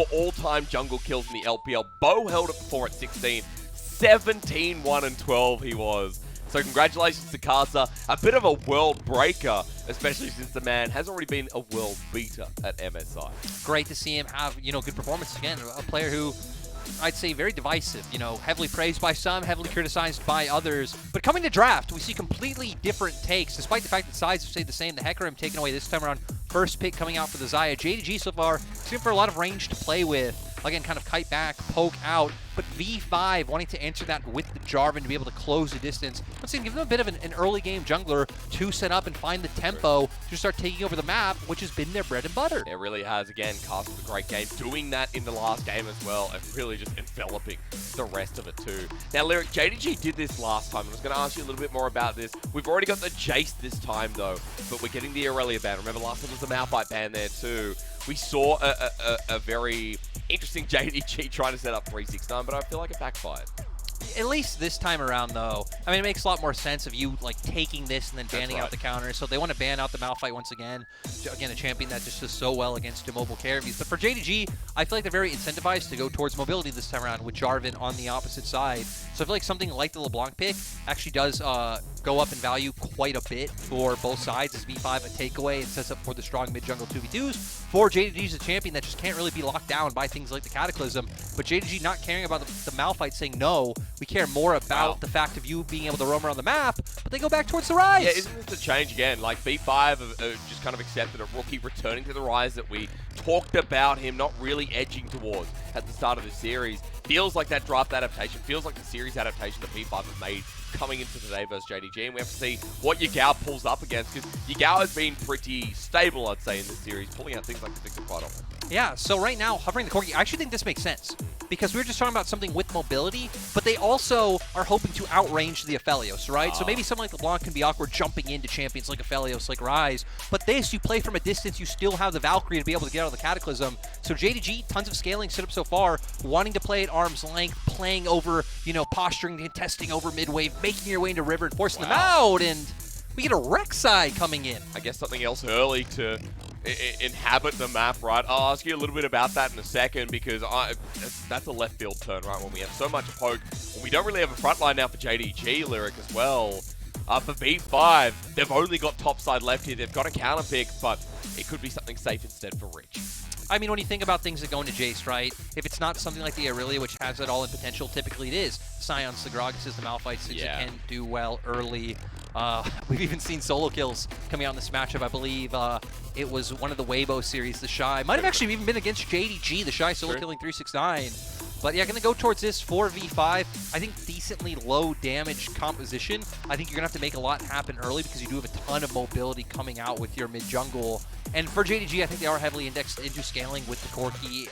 for all-time jungle kills in the LPL. Bo held it before at 16. 17, 1, and 12 he was. So congratulations to Karsa. A bit of a world breaker, especially since the man has already been a world beater at MSI. Great to see him have, good performances again. A player who I'd say very divisive, heavily praised by some, heavily criticized by others. But coming to draft, we see completely different takes, despite the fact that sides have stayed the same. The Hecarim taken away this time around. First pick coming out for the Xayah. JDG so far seems for a lot of range to play with. Again, kind of kite back, poke out, but V5 wanting to answer that with the Jarvan to be able to close the distance. Once again, give them a bit of an early game jungler to set up and find the tempo to start taking over the map, which has been their bread and butter. It really has. Again, Karsa with a great game, doing that in the last game as well, and really just enveloping the rest of it too. Now, Lyric, JDG did this last time. I was going to ask you a little bit more about this. We've already got the Jayce this time though, but we're getting the Aurelia ban. Remember last time was the Malphite ban there too. We saw a very interesting JDG trying to set up 369, but I feel like it backfired. At least this time around, though. I mean, it makes a lot more sense of you, taking this and then banning out the counter. So they want to ban out the Malphite once again. Again, a champion that just does so well against immobile carries. But for JDG, I feel like they're very incentivized to go towards mobility this time around with Jarvan on the opposite side. So I feel like something like the LeBlanc pick actually does go up in value quite a bit for both sides as V5 a takeaway and sets up for the strong mid-jungle 2v2s. For JDG's a champion that just can't really be locked down by things like the Cataclysm. But JDG not caring about the Malphite, saying, no, we care more about the fact of you being able to roam around the map, but they go back towards the Ryze. Yeah, isn't this a change again? Like, V5 just kind of accepted a rookie returning to the Ryze that we talked about him not really edging towards at the start of the series. Feels like that draft adaptation, feels like the series adaptation that V5 have made coming into today versus JDG, and we have to see what Yagao pulls up against, because Yagao has been pretty stable, I'd say, in this series, pulling out things like the Victor quite often. Yeah, so right now, hovering the Corki, I actually think this makes sense, because we were just talking about something with mobility, but they also are hoping to outrange the Aphelios, right? So maybe something like LeBlanc can be awkward jumping into champions like Aphelios, like Ryze, but this, you play from a distance, you still have the Valkyrie to be able to get out of the Cataclysm. So JDG, tons of scaling set up so far, wanting to play at arm's length, playing over, posturing and testing over mid-wave, making your way into river and forcing them out, and we get a Rek'Sai coming in. I guess something else early to inhabit the map, right? I'll ask you a little bit about that in a second, because that's a left field turn, right? When we have so much poke, when we don't really have a front line now for JDG, Lyric, as well. For V5, they've only got top side left here. They've got a counter pick, but it could be something safe instead for Rich. I mean, when you think about things that go into Jayce, right? If it's not something like the Aurelia, which has it all in potential, typically it is. Scions, the Gragas, the Malphite, since it can do well early. We've even seen solo kills coming out in this matchup. I believe it was one of the Weibo series, the Shy. Might have actually even been against JDG, the Shy solo killing 369. But yeah, gonna go towards this for V5. I think decently low damage composition. I think you're gonna have to make a lot happen early because you do have a ton of mobility coming out with your mid-jungle. And for JDG, I think they are heavily indexed into scaling with the Corki.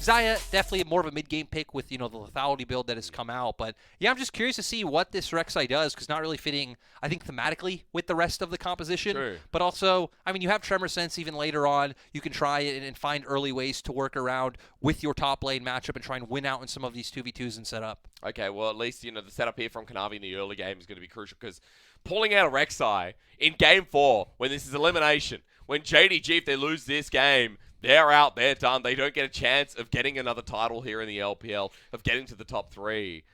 Xayah, definitely more of a mid-game pick with, the lethality build that has come out. But yeah, I'm just curious to see what this Rek'Sai does, because not really fitting, I think, thematically with the rest of the composition. True. But also, I mean, you have Tremor Sense even later on. You can try it and find early ways to work around with your top lane matchup and try and win out in some of these 2v2s and setup. Okay, well, at least, the setup here from Kanavi in the early game is going to be crucial, because pulling out a Rek'Sai in Game 4, when this is elimination, when JDG, if they lose this game, they're out, they're done. They don't get a chance of getting another title here in the LPL, of getting to the top 3.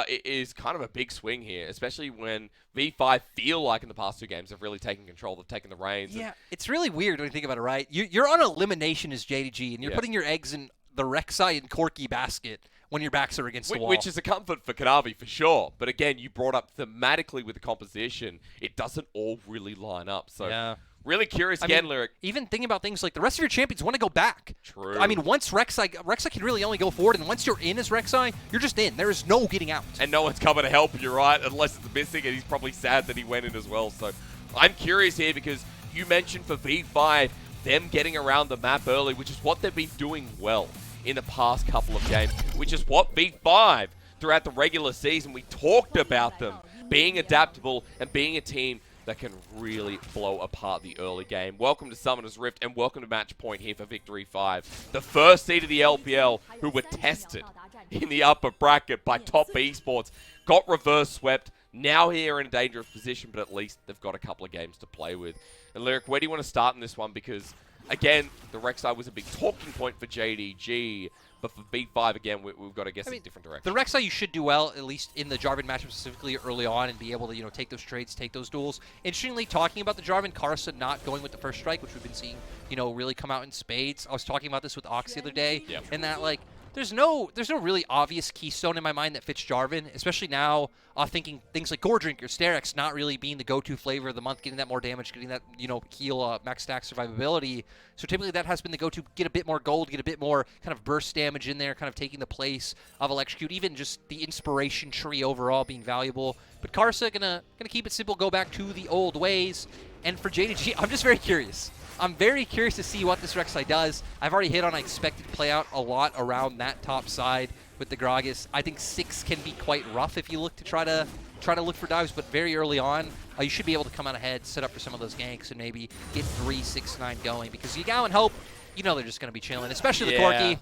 It is kind of a big swing here, especially when V5 feel like in the past 2 games have really taken control, they've taken the reins. Yeah, it's really weird when you think about it, right? You're on elimination as JDG, and you're putting your eggs in the Rek'Sai and Corki basket when your backs are against the wall. Which is a comfort for Kanavi, for sure. But again, you brought up thematically with the composition, it doesn't all really line up. So yeah. Really curious again, Lyric. Even thinking about things like the rest of your champions want to go back. True. I mean, once Rek'Sai can really only go forward, and once you're in as Rek'Sai, you're just in. There is no getting out. And no one's coming to help you, right? Unless it's missing, and he's probably sad that he went in as well. So I'm curious here, because you mentioned for V5, them getting around the map early, which is what they've been doing well in the past couple of games, which is what V5 throughout the regular season, we talked about them being adaptable and being a team that can really blow apart the early game. Welcome to Summoner's Rift, and welcome to Match Point here for Victory 5. The first seed of the LPL, who were tested in the upper bracket by top esports, got reverse swept. Now here in a dangerous position, but at least they've got a couple of games to play with. And Lyric, where do you want to start in this one? Because again, the Rek'Sai was a big talking point for JDG, but for B5, again, we've got to guess a different direction. The Rek'Sai you should do well, at least in the Jarvan matchup specifically early on, and be able to, take those trades, take those duels. Interestingly, talking about the Jarvan, Karsa not going with the first strike, which we've been seeing, really come out in spades. I was talking about this with Ox the other day, and that, like, there's no really obvious keystone in my mind that fits Jarvan, especially now thinking things like Gore Drink or Hysterics not really being the go-to flavor of the month, getting that more damage, getting that, heal max stack survivability. So typically that has been the go-to, get a bit more gold, get a bit more kind of burst damage in there, kind of taking the place of Electrocute, even just the inspiration tree overall being valuable. But Karsa gonna keep it simple, go back to the old ways. And for JDG, I'm just very curious. I'm very curious to see what this Rek'Sai does. I've already hit on I expected play out a lot around that top side with the Gragas. I think 6 can be quite rough if you look to try to look for dives, but very early on, you should be able to come out ahead, set up for some of those ganks, and maybe get 3, 6, 9 going. Because Yagao and Hope, they're just going to be chilling, especially the Corki.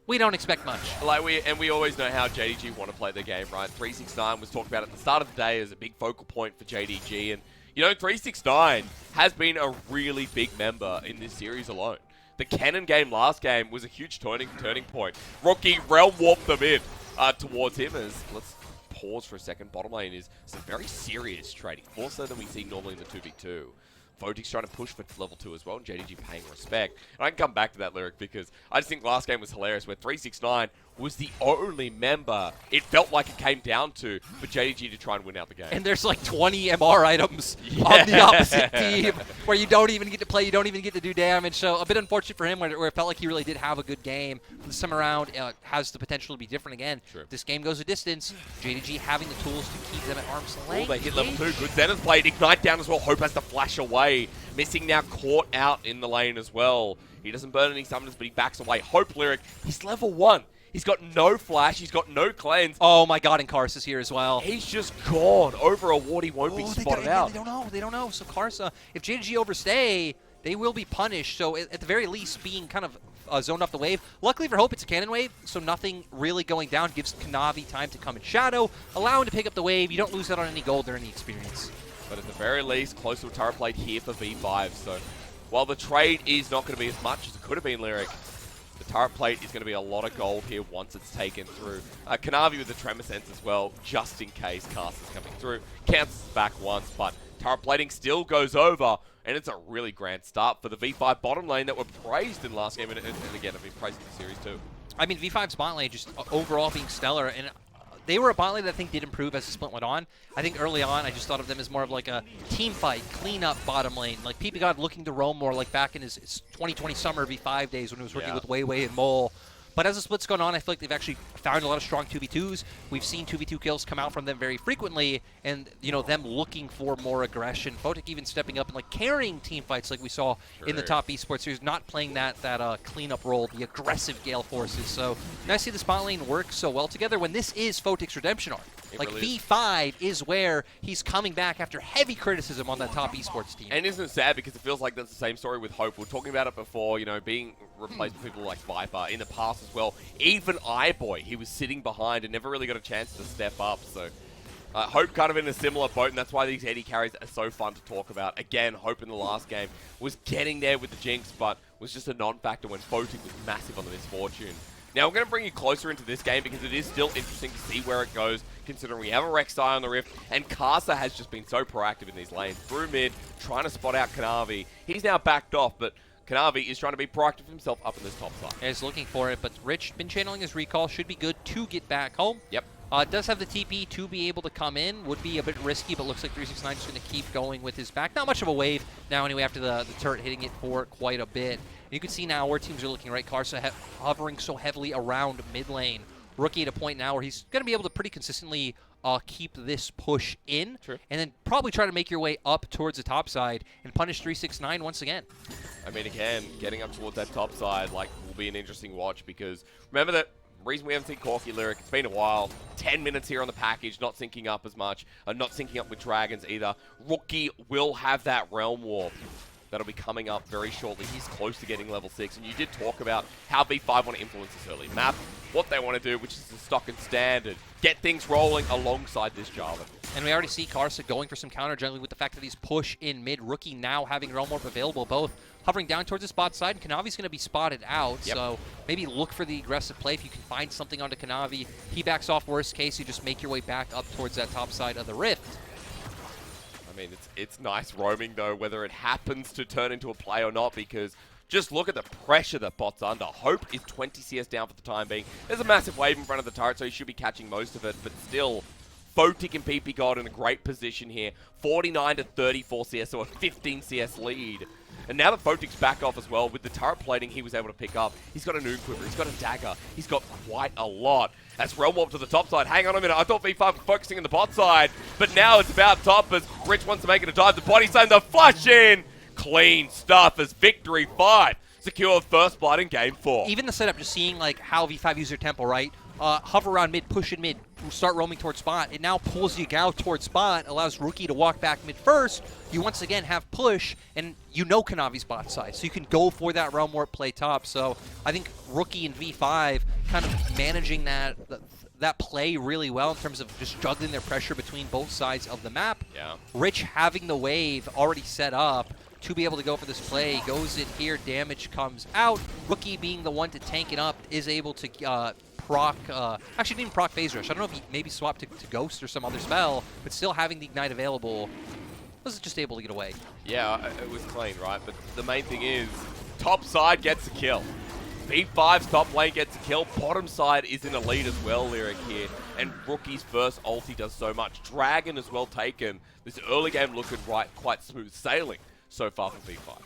We don't expect much. We always know how JDG want to play their game, right? 369 was talked about at the start of the day as a big focal point for JDG, and 369 has been a really big member in this series alone. The Cannon game last game was a huge turning point. Rocky realm warped them in towards him as, let's pause for a second, bottom lane is some very serious trading, more so than we see normally in the 2v2. Photic's trying to push for level 2 as well, and JDG paying respect. And I can come back to that lyric because I just think last game was hilarious where 369 was the only member it felt like it came down to for JDG to try and win out the game. And there's like 20 MR items on the opposite team where you don't even get to play, you don't even get to do damage. So a bit unfortunate for him where it felt like he really did have a good game. This time around has the potential to be different again. True. If this game goes a distance, JDG having the tools to keep them at arm's length. They hit level 2. Good Zenith's played. Ignite down as well. Hope has to flash away. Missing now caught out in the lane as well. He doesn't burn any summons, but he backs away. Hope lyric, he's level 1. He's got no flash. He's got no cleanse. Oh my god, and Karsa's here as well. He's just gone. Over a ward, he won't be spotted out. They don't know. So Karsa, if JDG overstay, they will be punished. So at the very least, being kind of zoned off the wave. Luckily for Hope, it's a cannon wave, so nothing really going down. Gives Kanavi time to come in shadow, allow him to pick up the wave. You don't lose out on any gold or any experience. But at the very least, close to a turret plate here for V5. So while the trade is not going to be as much as it could have been, Lyric, the turret plate is going to be a lot of gold here once it's taken through. Kanavi with the Tremor Sense as well, just in case Karsa's coming through. Cancels back once, but turret plating still goes over, and it's a really grand start for the V5 bottom lane that were praised in last game, and again, have been praised in the series too. I mean, V5's bot lane just overall being stellar, and they were a bot lane that I think did improve as the split went on. I think early on, I just thought of them as more of like a team fight, clean-up bottom lane. Like ppgod looking to roam more like back in his 2020 summer V5 days when he was working with Weiwei and Mole. But as the split's gone on, I feel like they've actually found a lot of strong 2v2s. We've seen 2v2 kills come out from them very frequently, and them looking for more aggression. Photic even stepping up and like carrying team fights like we saw in the top esports series, not playing that cleanup role, the aggressive Gale forces. So nice to see the spot lane work so well together when this is Photic's redemption arc. Like really V5 is where he's coming back after heavy criticism on that top esports team. And isn't it sad because it feels like that's the same story with Hope. We were talking about it before, being replaced with people like Viper in the past as well. Even iBoy, he was sitting behind and never really got a chance to step up. So Hope kind of in a similar boat, and that's why these AD carries are so fun to talk about. Again, Hope in the last game was getting there with the Jinx, but was just a non-factor when Photic was massive on the Misfortune. Now, we're going to bring you closer into this game because it is still interesting to see where it goes, considering we have a Rek'Sai on the Rift, and Karsa has just been so proactive in these lanes. Through mid, trying to spot out Kanavi. He's now backed off, but Kanavi is trying to be proactive himself up in this top side. He's looking for it, but Rich been channeling his recall. Should be good to get back home. Yep. Does have the TP to be able to come in. Would be a bit risky, but looks like 369 is going to keep going with his back. Not much of a wave now anyway after the turret hitting it for quite a bit. You can see now where teams are looking, right? Karsa hovering so heavily around mid lane. Rookie at a point now where he's going to be able to pretty consistently keep this push in. True. And then probably try to make your way up towards the top side and punish 369 once again. I mean, again, getting up towards that top side will be an interesting watch because remember that reason we haven't seen Corki Lyric, it's been a while. 10 minutes here on the package, not syncing up as much, not syncing up with Dragons either. Rookie will have that Realm Warp. That'll be coming up very shortly. He's close to getting level 6, and you did talk about how V5 want to influence this early map, what they want to do, which is the stock and standard. Get things rolling alongside this Jarvan. And we already see Karsa going for some counter jungling with the fact that he's push in mid. Rookie now having Realm Warp available, both hovering down towards the spot side. Kanavi's going to be spotted out, so maybe look for the aggressive play if you can find something onto Kanavi. He backs off, worst case, you just make your way back up towards that top side of the rift. I mean, it's nice roaming, though, whether it happens to turn into a play or not, because just look at the pressure that Bot's under. Hope is 20 CS down for the time being. There's a massive wave in front of the turret, so he should be catching most of it, but still, Photic and ppgod in a great position here. 49 to 34 CS, so a 15 CS lead. And now that Photic's back off as well, with the turret plating he was able to pick up, he's got a Noon Quiver, he's got a dagger, he's got quite a lot. That's Realm Warp to the top side. Hang on a minute, I thought V5 was focusing on the bot side, but now it's about top as Rich wants to make it a dive. The body side, the flush in! Clean stuff as Victory 5 secured first blood in Game 4. Even the setup, just seeing like how V5 use their tempo, right? Hover around mid, push in mid, start roaming towards spot. It now pulls Yagao towards spot, allows Rookie to walk back mid first. You once again have push, and you know Kanavi's bot side, so you can go for that Realm Warp play top. So I think Rookie and V5 kind of managing that play really well in terms of just juggling their pressure between both sides of the map. Yeah. Rich having the wave already set up to be able to go for this play, goes in here, damage comes out. Rookie being the one to tank it up is able to proc, actually didn't even proc Phase Rush. I don't know if he maybe swapped to Ghost or some other spell, but still having the Ignite available, was just able to get away. Yeah, it was clean, right? But the main thing is, top side gets a kill. V5's top lane gets a kill. Bottom side is in a lead as well, Lyric here. And Rookie's first ulti does so much. Dragon as well taken. This early game looking quite smooth sailing so far for V5.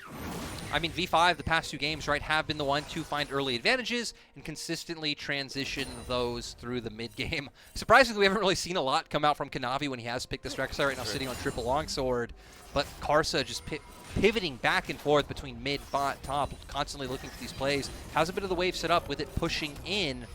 I mean, V5, the past 2 games, right, have been the one to find early advantages and consistently transition those through the mid game. Surprisingly, we haven't really seen a lot come out from Kanavi when he has picked this Rek'Sai right now, sitting on triple longsword. But Karsa just pivoting back and forth between mid, bot, top, constantly looking for these plays. Has a bit of the wave set up with it pushing in.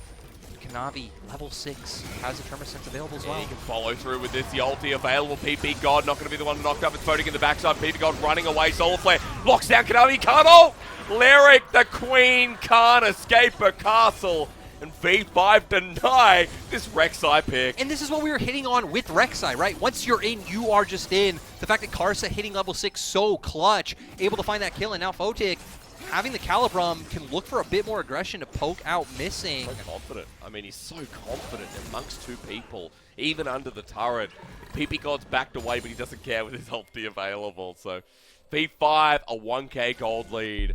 Kanavi, level 6, has a Tremor Sense available as well. He can follow through with this. The ulti available. ppgod not going to be the one knocked up. It's Photic in the backside. ppgod running away. Solar Flare locks down Kanavi. Can't ult! Lyric, the queen, can't escape her castle. And V5 deny this Rek'Sai pick. And this is what we were hitting on with Rek'Sai, right? Once you're in, you are just in. The fact that Karsa hitting level 6 so clutch, able to find that kill, and now Photic having the Calibrum can look for a bit more aggression to poke out missing. So confident. I mean, he's so confident amongst 2 people, even under the turret. ppgod's backed away, but he doesn't care with his ulti available. So V5, a 1k gold lead.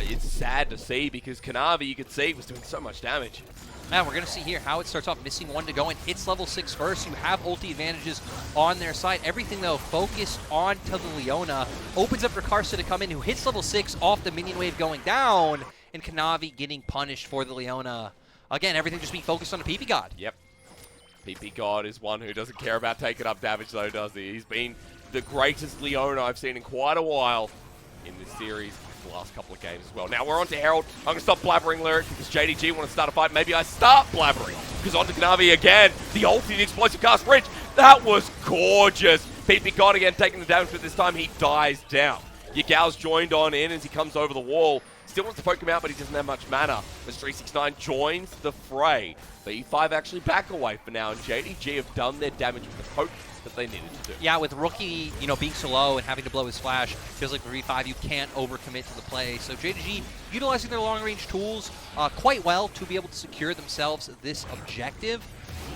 It's sad to see because Kanavi, you could see, was doing so much damage. Now we're going to see here how it starts off, missing 1 to go and hits level 6 first. You have ulti advantages on their side. Everything, though, focused on to the Leona. Opens up for Karsa to come in, who hits level 6 off the minion wave going down, and Kanavi getting punished for the Leona. Again, everything just being focused on the ppgod. Yep. ppgod is one who doesn't care about taking up damage, though, does he? He's been the greatest Leona I've seen in quite a while in this series. The last couple of games as well. Now we're on to Herald. I'm going to stop blabbering, Lyric, because JDG want to start a fight. Maybe I start blabbering, because on to Kanavi again. The ulti, the explosive cast, Rich. That was gorgeous. ppgod again taking the damage, but this time he dies down. Yagao's joined on in as he comes over the wall. Still wants to poke him out, but he doesn't have much mana. As 369 joins the fray. V5 actually back away for now, and JDG have done their damage with the poke that they needed to do. Yeah, with Rookie, being so low and having to blow his flash, feels like for V5 you can't overcommit to the play. So JDG utilizing their long-range tools quite well to be able to secure themselves this objective.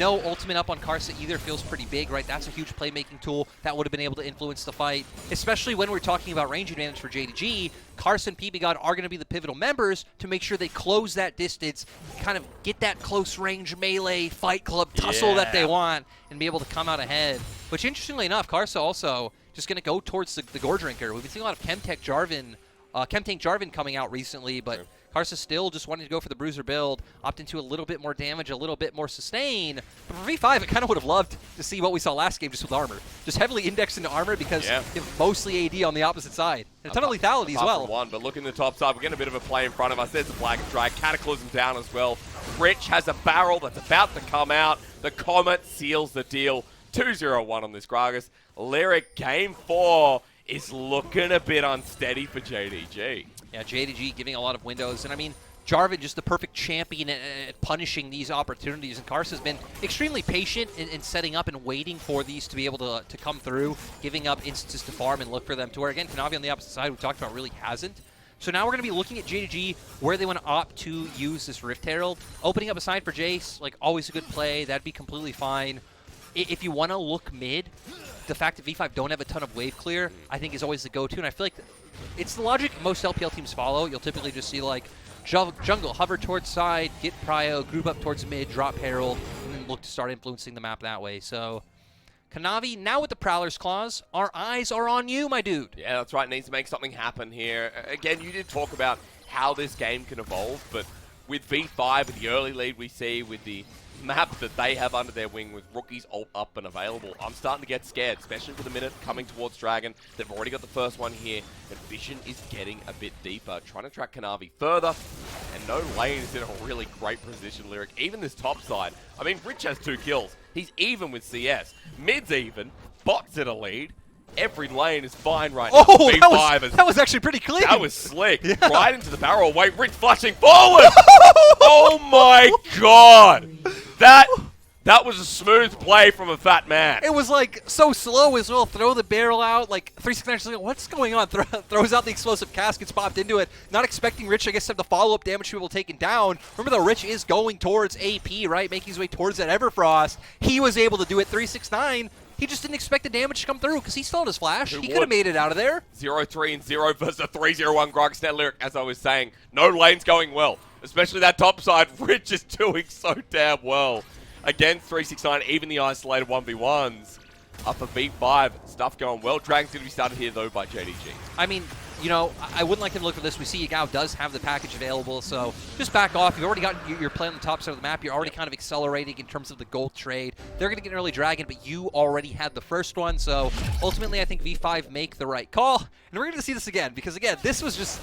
No ultimate up on Karsa either feels pretty big, right? That's a huge playmaking tool that would have been able to influence the fight, especially when we're talking about range advantage for JDG. Karsa and ppgod are going to be the pivotal members to make sure they close that distance, kind of get that close range melee fight club tussle that they want, and be able to come out ahead. Which, interestingly enough, Karsa also just going to go towards the Gore Drinker. We've been seeing a lot of Chemtank Jarvan coming out recently, but Karsa still just wanting to go for the Bruiser build, opt into a little bit more damage, a little bit more sustain. But for V5, I kind of would have loved to see what we saw last game just with armor. Just heavily indexed into armor because you have mostly AD on the opposite side. And a ton of lethality as well. One, but look in the top side, we're getting a bit of a play in front of us. There's the Flag and Drag, Cataclysm down as well. Rich has a barrel that's about to come out. The Comet seals the deal. 2-0-1 on this Gragas. Lyric, game 4 is looking a bit unsteady for JDG. Yeah, JDG giving a lot of windows. And I mean, Jarvan just the perfect champion at punishing these opportunities, and Karsa's been extremely patient in setting up and waiting for these to be able to come through, giving up instances to farm and look for them, to where, again, Kanavi on the opposite side, we talked about, really hasn't. So now we're going to be looking at JDG, where they want to opt to use this Rift Herald. Opening up a side for Jayce, like, always a good play. That'd be completely fine. If you want to look mid, the fact that V5 don't have a ton of wave clear, I think is always the go-to, and I feel like it's the logic most LPL teams follow. You'll typically just see, like, jungle, hover towards side, get prio, group up towards mid, drop Herald, and then look to start influencing the map that way. So Kanavi, now with the Prowler's Claws, our eyes are on you, my dude. Yeah, that's right. Needs to make something happen here. Again, you did talk about how this game can evolve, but with V5, with the early lead we see, with the map that they have under their wing, with rookies ult up and available, I'm starting to get scared, especially with the minute coming towards Dragon. They've already got the first one here, and Vision is getting a bit deeper, trying to track Kanavi further, and no lane is in a really great position, Lyric. Even this top side, I mean, Rich has 2 kills. He's even with CS. Mid's even, bot's in a lead. Every lane is fine right now. Oh, that was actually pretty clean. That was slick. Yeah. Right into the barrel. Wait, Rich flashing forward. Oh my god. That was a smooth play from a fat man. It was like so slow as well. Throw the barrel out. Like 369 like, what's going on? Throws out the explosive caskets, popped into it. Not expecting Rich, I guess, to have the follow-up damage to be able to take it down. Remember though, Rich is going towards AP, right? Making his way towards that Everfrost. He was able to do it. 369. He just didn't expect the damage to come through because he still had his flash. He could have made it out of there. 0-3 and 0 versus a 3-0-1 Gragas. Now, Lyric, as I was saying, no lane's going well. Especially that top side. Rich is doing so damn well. Again, 369, even the isolated 1v1s. Up for V5, stuff going well. Dragon's going to be started here, though, by JDG. I mean, you know, I wouldn't like them to look for this. We see Yagao does have the package available, so just back off. You've already got your play on the top side of the map. You're already kind of accelerating in terms of the gold trade. They're going to get an early Dragon, but you already had the first one, so ultimately I think V5 make the right call. And we're going to see this again, because again, this was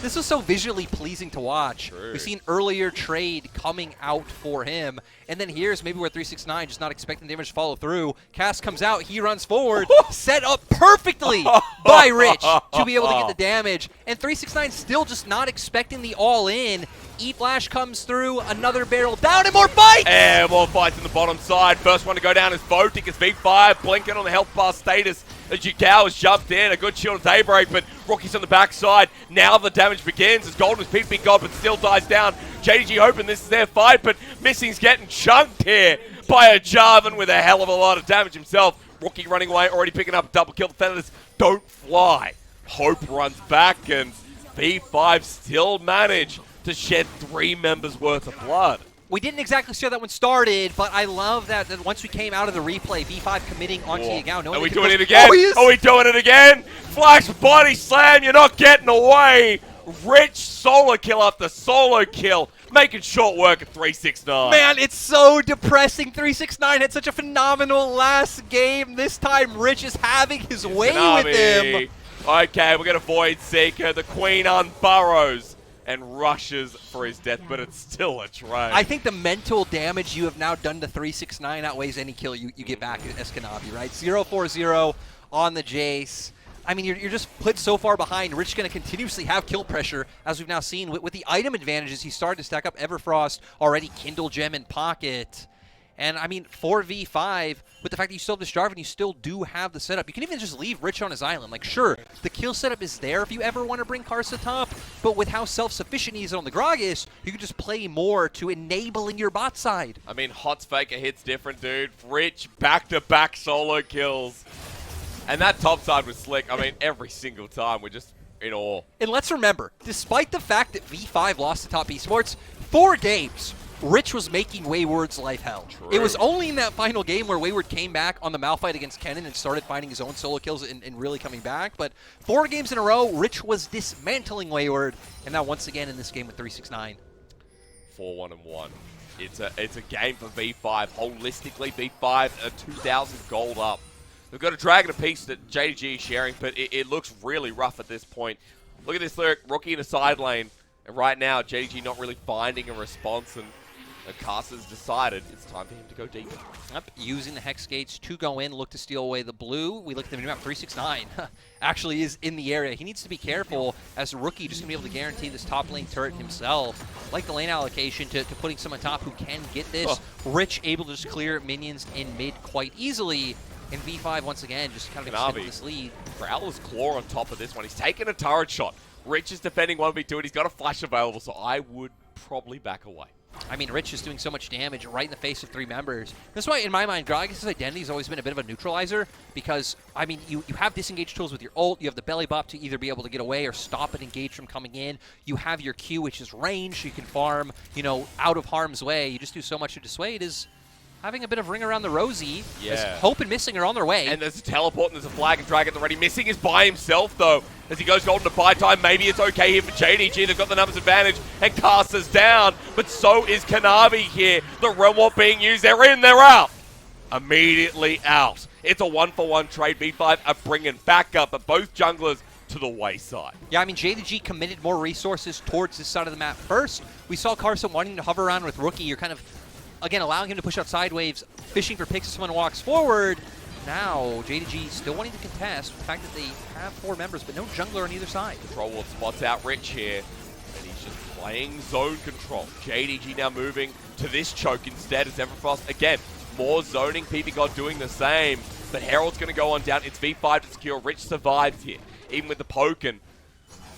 so visually pleasing to watch. True. We've seen earlier trade coming out for him. And then here's maybe where 369 just not expecting damage to follow through. Cast comes out, he runs forward, set up perfectly by Rich to be able to get the damage. And 369 still just not expecting the all-in. E-Flash comes through, another barrel down, and more fights! And more fights on the bottom side. First one to go down is Photic. It's V5, blinking on the health bar status as Yagao has jumped in. A good shield of Daybreak, but Rocky's on the backside. Now the damage begins as Golden is ppgod, but still dies down. JDG hoping this is their fight, but Missing's getting chunked here by a Jarvan with a hell of a lot of damage himself. Rocky running away, already picking up a double kill. The feathers don't fly. Hope runs back, and V5 still manage to shed 3 members worth of blood. We didn't exactly see how that one started, but I love that once we came out of the replay, V5 committing onto Yagao. Are we doing it again? Are we doing it again? Flash body slam, you're not getting away. Rich solo kill after solo kill, making short work at 369. Man, it's so depressing. 369 had such a phenomenal last game. This time, Rich is having his way Kanavi with him. Okay, we're going to Void Seeker. The Queen unburrows and rushes for his death, but it's still a trade. I think the mental damage you have now done to 369 outweighs any kill you get back as Kanavi, right? 0-4-0 on the Jayce. I mean, you're just put so far behind. Rich going to continuously have kill pressure, as we've now seen. With the item advantages, he started to stack up Everfrost, already Kindle Gem in pocket. And, I mean, 4v5, with the fact that you still have this Jarvan, you still do have the setup. You can even just leave Rich on his island. Like, sure, the kill setup is there if you ever want to bring Karsa top, but with how self-sufficient he is on the Gragas, you can just play more to enabling your bot side. I mean, Hot's Faker hits different, dude. Rich back-to-back solo kills. And that top side was slick. I mean, every single time, we're just in awe. And let's remember, despite the fact that V5 lost to Top Esports, 4 games, Rich was making Wayward's life hell. True. It was only in that final game where Wayward came back on the Malphite against Kennen and started finding his own solo kills and really coming back. But 4 games in a row, Rich was dismantling Wayward. And now once again in this game with 369. 4-1-1. It's a game for V5. Holistically, V5 are 2,000 gold up. They've got a Dragon apiece that JDG is sharing, but it looks really rough at this point. Look at this Lyric, Rookie in a side lane, and right now JDG not really finding a response, and Karsa's decided it's time for him to go deep. Yep, using the Hex Gates to go in, look to steal away the blue. We look at the map, 369 actually is in the area. He needs to be careful as a rookie, just going to be able to guarantee this top lane turret himself. Like the lane allocation to putting someone top who can get this. Rich able to just clear minions in mid quite easily. And V5 once again just kind of extending this lead. Prowler's Claw on top of this one. He's taken a turret shot. Rich is defending 1v2 and he's got a flash available, so I would probably back away. I mean, Rich is doing so much damage right in the face of 3 members. That's why, in my mind, Gragas' identity has always been a bit of a neutralizer because, I mean, you have disengage tools with your ult. You have the belly bop to either be able to get away or stop an engage from coming in. You have your Q, which is range, so you can farm, you know, out of harm's way. You just do so much to dissuade is having a bit of ring around the rosy. As Hope and Missing are on their way. And there's a teleport and there's a flag and drag at the ready. Missing is by himself, though. As he goes golden to buy time, maybe it's okay here for JDG. They've got the numbers advantage, and Karsa's down, but so is Kanavi here. The Realm Warp being used. They're in, they're out. Immediately out. It's a 1-for-1 trade. V5 are bringing back up, but both junglers to the wayside. Yeah, I mean, JDG committed more resources towards this side of the map first. We saw Karsa wanting to hover around with Rookie. You're kind of, again, allowing him to push out side waves, fishing for picks as someone walks forward. Now, JDG still wanting to contest. The fact that they have 4 members, but no jungler on either side. Control Ward spots out Rich here, and he's just playing zone control. JDG now moving to this choke instead as Everfrost. Again, more zoning, ppgod doing the same. But Herald's going to go on down. It's V5 to secure. Rich survives here, even with the poke, and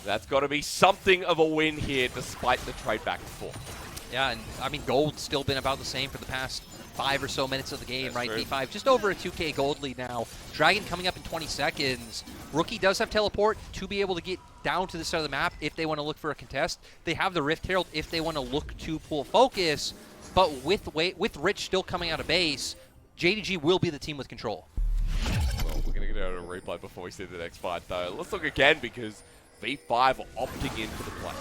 that's got to be something of a win here, despite the trade back and forth. Yeah, and I mean, gold's still been about the same for the past 5 or so minutes of the game, right? True. V5 just over a 2K gold lead now. Dragon coming up in 20 seconds. Rookie does have teleport to be able to get down to the side of the map if they want to look for a contest. They have the Rift Herald if they want to look to pull focus. But with Rich still coming out of base, JDG will be the team with control. Well, we're going to get out of a replay before we see the next fight, though. Let's look again because V5 are opting in for the play.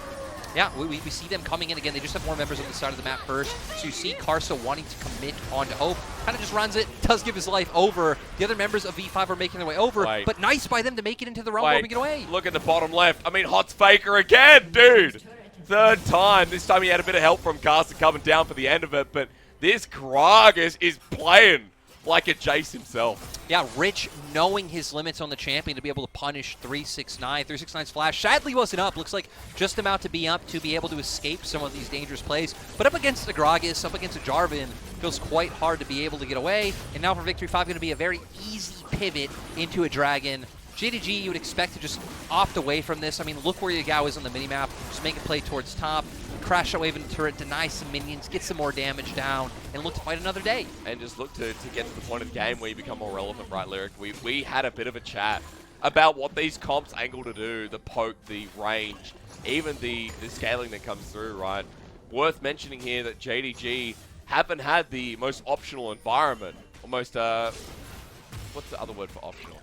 Yeah, we see them coming in again. They just have more members on the side of the map first. So you see Karsa wanting to commit onto Hope. Kind of just runs it, does give his life over. The other members of V5 are making their way over. But nice by them to make it into the realm where we get away. Look at the bottom left. I mean, Hot's Faker again, dude. 3rd time. This time he had a bit of help from Karsa coming down for the end of it. But this Gragas is playing like a Jayce himself. Yeah, Rich knowing his limits on the champion to be able to punish 369. 369's flash sadly wasn't up. Looks like just about to be up to be able to escape some of these dangerous plays. But up against the Gragas, up against a Jarvan, feels quite hard to be able to get away. And now for Victory 5, going to be a very easy pivot into a Dragon. JDG, you would expect to just opt away from this. I mean, look where Yagao is on the minimap. Just make a play towards top. Crash that wave in the turret, deny some minions, get some more damage down, and look to fight another day. And just look to get to the point of the game where you become more relevant, right, Lyric? We had a bit of a chat about what these comps angle to do, the poke, the range, even the scaling that comes through, right? Worth mentioning here that JDG haven't had the most optional environment. Almost, what's the other word for optional?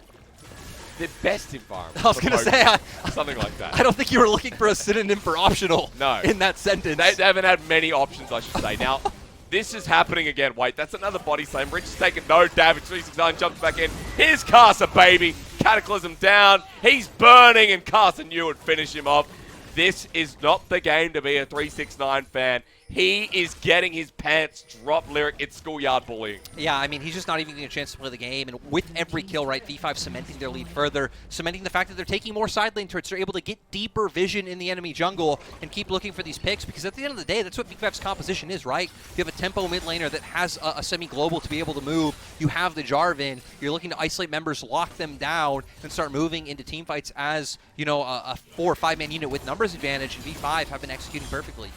The best environment. I was going to say, something like that. I don't think you were looking for a synonym for optional in that sentence. They haven't had many options, I should say. Now, this is happening again. Wait, that's another body slam. Rich is taking no damage. 369 jumps back in. Here's Karsa, baby. Cataclysm down. He's burning, and Karsa knew would finish him off. This is not the game to be a 369 fan. He is getting his pants dropped, Lyric. It's schoolyard bullying. Yeah, I mean, he's just not even getting a chance to play the game. And with every kill, right, V5 cementing their lead further, cementing the fact that they're taking more side lane turrets. They're able to get deeper vision in the enemy jungle and keep looking for these picks, because at the end of the day, that's what V5's composition is, right? You have a tempo mid laner that has a semi-global to be able to move. You have the Jarvan. You're looking to isolate members, lock them down, and start moving into team fights as, you know, a 4 or 5 man unit with numbers advantage, and V5 have been executing perfectly.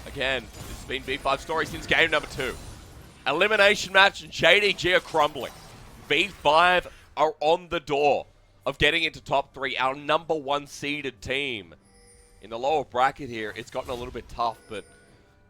Again, this has been V5's story since game number 2. Elimination match, and JDG are crumbling. V5 are on the door of getting into top 3, our number 1 seeded team. In the lower bracket here, it's gotten a little bit tough, but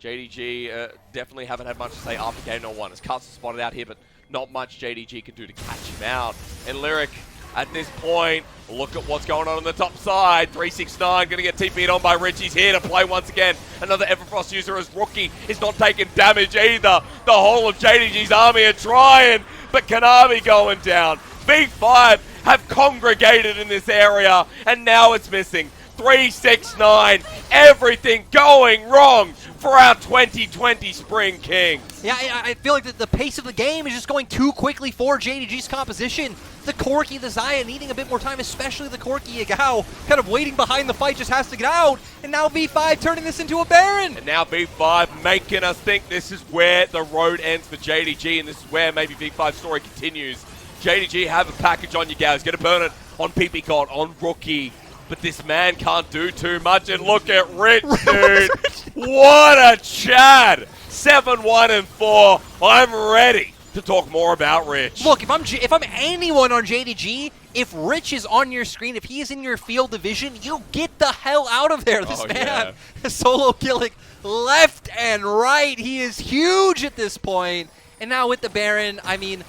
JDG definitely haven't had much to say after game number 1. As Karsa spotted out here, but not much JDG can do to catch him out. And Lyric, at this point, look at what's going on the top side. 369 going to get TP'd on by Rich. He's here to play once again. Another Everfrost user as Rookie is not taking damage either. The whole of JDG's army are trying, but Kanavi going down. V5 have congregated in this area, and now it's missing. 369. Everything going wrong for our 2020 Spring Kings. Yeah, I feel like the pace of the game is just going too quickly for JDG's composition. The Corki, the Xayah needing a bit more time, especially the Corki Yagao, kind of waiting behind the fight, just has to get out. And now V5 turning this into a Baron. And now V5 making us think this is where the road ends for JDG, and this is where maybe V5's story continues. JDG have a package on Yagao. He's going to burn it on ppgod, on Rookie. But this man can't do too much. And look at Rich, dude. What a Chad. 7-1-4. I'm ready to talk more about Rich. Look, if I'm anyone on JDG, if Rich is on your screen, if he is in your field of vision, you get the hell out of there. This man, solo killing left and right. He is huge at this point. And now with the Baron, I mean,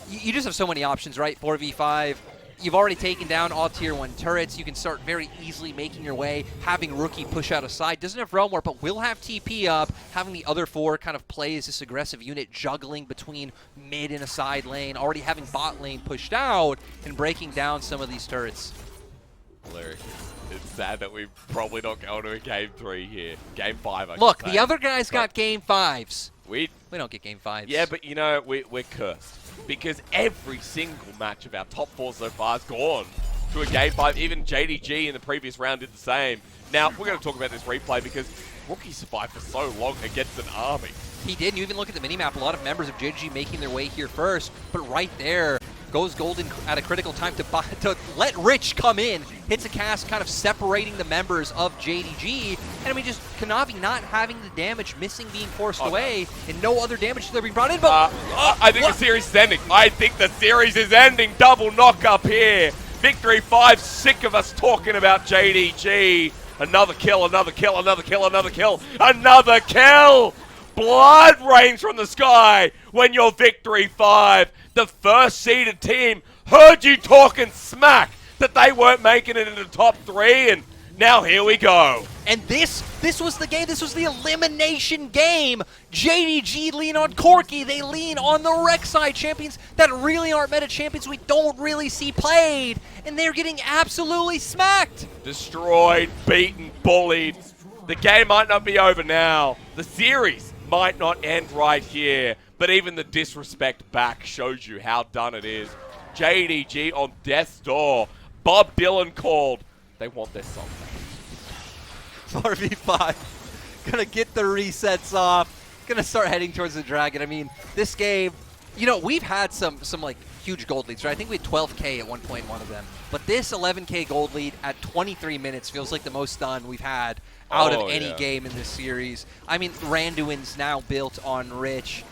you just have so many options, right? 4v5. You've already taken down all tier 1 turrets. You can start very easily making your way, having Rookie push out a side. Doesn't have Realm Warp, but will have TP up, having the other 4 kind of play as this aggressive unit, juggling between mid and a side lane, already having bot lane pushed out, and breaking down some of these turrets. Lyric, it's sad that we probably not going to a game 3 here. Game 5, I Look, should say. the other guys got game 5s. We don't get game 5s. Yeah, but you know, we're cursed. Because every single match of our top 4 so far has gone to a game 5. Even JDG in the previous round did the same. Now, we're going to talk about this replay because Rookie survived for so long against an army. He did, and you even look at the minimap, a lot of members of JDG making their way here first, but right there goes Golden at a critical time to let Rich come in, hits a cast kind of separating the members of JDG, and I mean just Kanavi not having the damage, missing being forced away, and no other damage to be brought in, but... I think the series is ending. I think the series is ending. Double knock up here. Victory 5, sick of us talking about JDG. Another kill, another kill, another kill, another kill, another kill! Blood rains from the sky when you're Victory 5. The first seeded team heard you talking smack that they weren't making it into the top 3, and now here we go. And this was the game, this was the elimination game. JDG lean on Corki, they lean on the Rek'Sai champions that really aren't meta champions we don't really see played, and they're getting absolutely smacked. Destroyed, beaten, bullied. The game might not be over now. The series might not end right here, but even the disrespect back shows you how done it is. JDG on death's door. Bob Dylan called. They want their song back. 4v5. Gonna get the resets off. Gonna start heading towards the dragon. I mean, this game, you know, we've had some like huge gold leads, right? I think we had 12K at one point in one of them. But this 11K gold lead at 23 minutes feels like the most stun we've had out of any game in this series. I mean, Randuin's now built on Rich.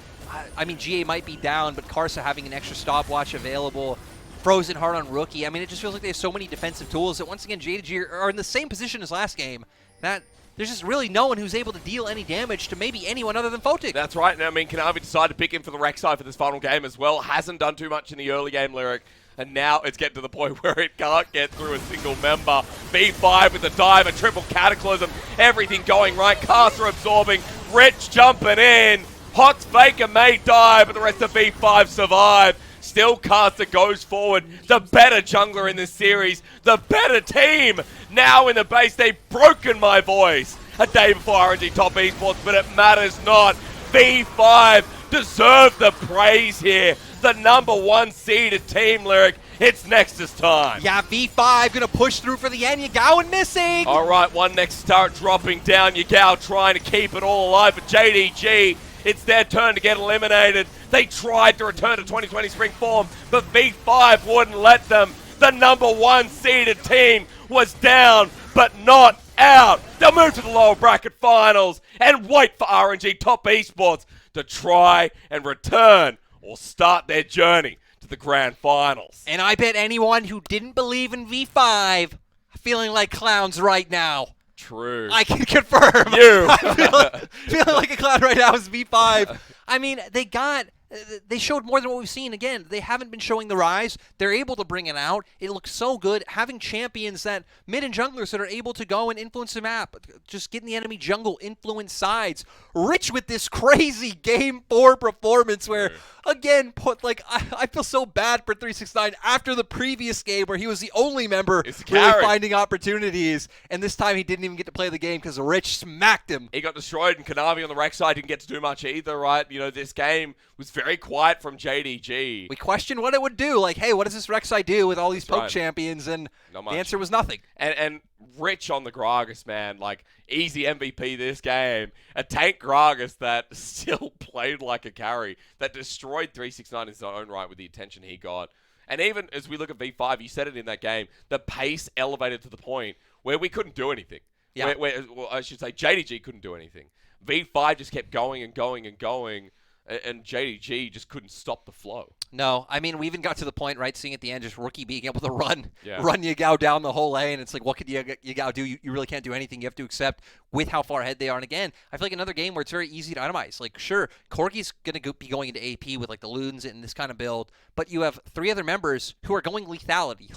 I mean, GA might be down, but Karsa having an extra stopwatch available. Frozen Heart on Rookie. I mean, it just feels like they have so many defensive tools that once again, JDG are in the same position as last game. That there's just really no one who's able to deal any damage to maybe anyone other than Photic. That's right. And I mean, Kanavi decided to pick him for the Rek'Sai for this final game as well. Hasn't done too much in the early game, Lyric. And now it's getting to the point where it can't get through a single member. V5 with the dive, a triple cataclysm, everything going right. Karsa absorbing, Rich jumping in. Hot's Faker may die, but the rest of V5 survive. Still Karsa goes forward. The better jungler in this series. The better team. Now in the base, they've broken my voice. A day before RNG Top Esports, but it matters not. V5 deserve the praise here. The #1 seeded team, Lyric. It's Nexus time. Yeah, V5 gonna push through for the end. Yagao and missing. All right, one Nexus start dropping down. Yagao trying to keep it all alive for JDG. It's their turn to get eliminated. They tried to return to 2020 spring form, but V5 wouldn't let them. The #1 seeded team was down, but not out. They'll move to the lower bracket finals and wait for RNG Top Esports to try and return or start their journey to the grand finals. And I bet anyone who didn't believe in V5 feeling like clowns right now. True. I can confirm. You. I'm feeling like a clown right now is V5. I mean, they showed more than what we've seen. Again, they haven't been showing the Ryze. They're able to bring it out. It looks so good. Having champions that mid and junglers that are able to go and influence the map, just get in the enemy jungle, influence sides. Rich with this crazy Game 4 performance where again, I feel so bad for 369 after the previous game where he was the only member really finding opportunities, and this time he didn't even get to play the game because Rich smacked him. He got destroyed, and Kanavi on the Rek'Sai didn't get to do much either, right? You know, this game was very quiet from JDG. We questioned what it would do. Like, hey, what does this Rek'Sai do with all these poke champions? And the answer was nothing. And Rich on the Gragas, man. Like, easy MVP this game. A tank Gragas that still played like a carry, that destroyed 369 in his own right with the attention he got. And even as we look at V5, you said it in that game, the pace elevated to the point where we couldn't do anything. Yeah. Well, I should say JDG couldn't do anything. V5 just kept going and going and going, and JDG just couldn't stop the flow. No, I mean, we even got to the point, right, seeing at the end just Rookie being able to run Yagao down the whole lane. It's like, what could Yagao do? You really can't do anything. You have to accept with how far ahead they are. And again, I feel like another game where it's very easy to itemize. Like, sure, Corki's going to be going into AP with, like, the Loons and this kind of build, but you have 3 other members who are going lethality.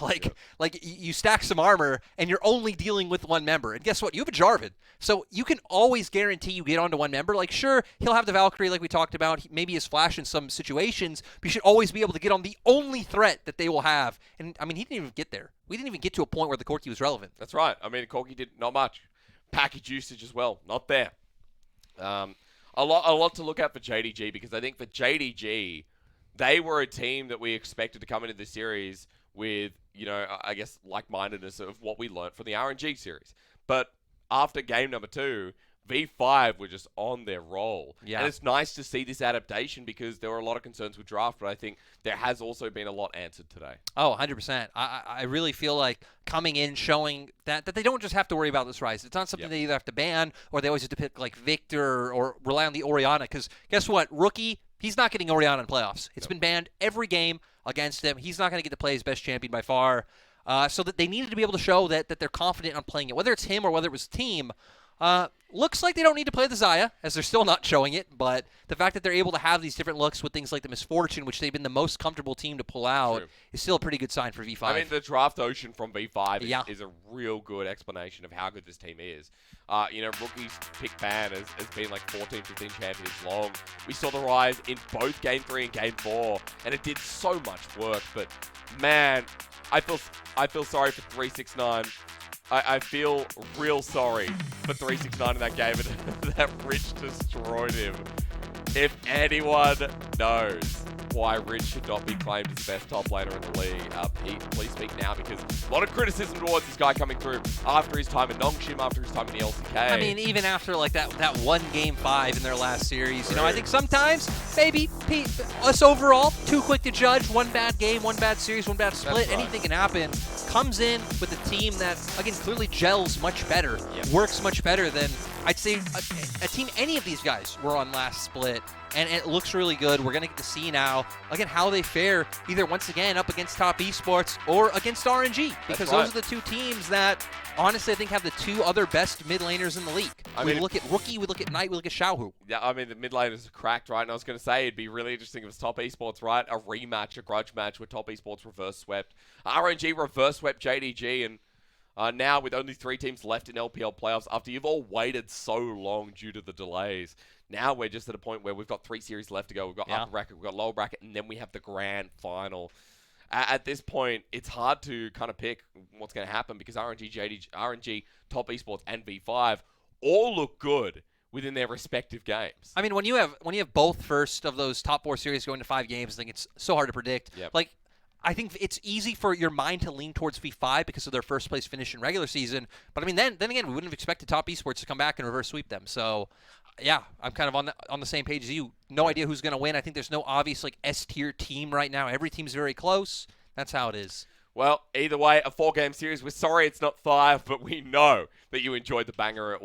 Like you stack some armor, and you're only dealing with 1 member. And guess what? You have a Jarvan. So you can always guarantee you get onto 1 member. Like, sure, he'll have the Valkyrie like we talked about. Maybe his flash in some situations, but you should always be able to get on the only threat that they will have. And, I mean, he didn't even get there. We didn't even get to a point where the Corki was relevant. That's right. I mean, Corki did not much. Package usage as well, not there. A lot to look at for JDG, because I think for JDG, they were a team that we expected to come into the series with, you know, I guess, like-mindedness of what we learned from the RNG series. But after game number 2, V5 were just on their roll. Yeah. And it's nice to see this adaptation, because there were a lot of concerns with draft, but I think there has also been a lot answered today. Oh, 100%. I really feel like coming in, showing that they don't just have to worry about this Ryze. It's not something they either have to ban, or they always have to pick like Victor or rely on the Orianna, because guess what? Rookie, he's not getting Orianna in playoffs. It's been banned every game against him. He's not going to get to play his best champion by far. So that they needed to be able to show that they're confident on playing it, whether it's him or whether it was team. Looks like they don't need to play the Xayah, as they're still not showing it, but the fact that they're able to have these different looks with things like the Misfortune, which they've been the most comfortable team to pull out, is still a pretty good sign for V5. I mean, the draft ocean from V5 is a real good explanation of how good this team is. You know, Rookie's pick ban has been like 14, 15 champions long. We saw the Ryze in both Game 3 and Game 4, and it did so much work, but man, I feel sorry for 369. I feel real sorry for 369 in that game, and that Rich destroyed him. If anyone knows why Rich should not be claimed as the best top laner in the league, please speak now, because a lot of criticism towards this guy coming through after his time in Nongshim, after his time in the LCK. I mean, even after like that one game 5 in their last series, you know, I think sometimes maybe us overall too quick to judge. One bad game, one bad series, one bad split, anything can happen. Comes in with a team that, again, clearly gels much better, works much better than, I'd say, a team any of these guys were on last split, and it looks really good. We're going to get to see now, again, how they fare, either once again up against top esports or against RNG, because those are the 2 teams that, honestly, I think have the 2 other best mid laners in the league. We look at Rookie, we look at Knight, we look at Xiaohu. Yeah, I mean, the mid laners are cracked, right? And I was going to say, it'd be really interesting if it's top esports, right? A rematch, a grudge match where top esports reverse swept. RNG reverse swept JDG, and now with only 3 teams left in LPL playoffs, after you've all waited so long due to the delays, now we're just at a point where we've got 3 series left to go. We've got upper bracket, we've got lower bracket, and then we have the grand final. At this point, it's hard to kind of pick what's going to happen, because RNG, JDG, RNG, top esports, and V5 all look good within their respective games. I mean, when you have both first of those top 4 series going to 5 games, I think it's so hard to predict. Like, I think it's easy for your mind to lean towards V5 because of their first place finish in regular season. But I mean, then again, we wouldn't have expected top esports to come back and reverse sweep them. So, yeah, I'm kind of on the same page as you. No idea who's going to win. I think there's no obvious like S-tier team right now. Every team's very close. That's how it is. Well, either way, a 4-game series. We're sorry it's not 5, but we know that you enjoyed the banger it was.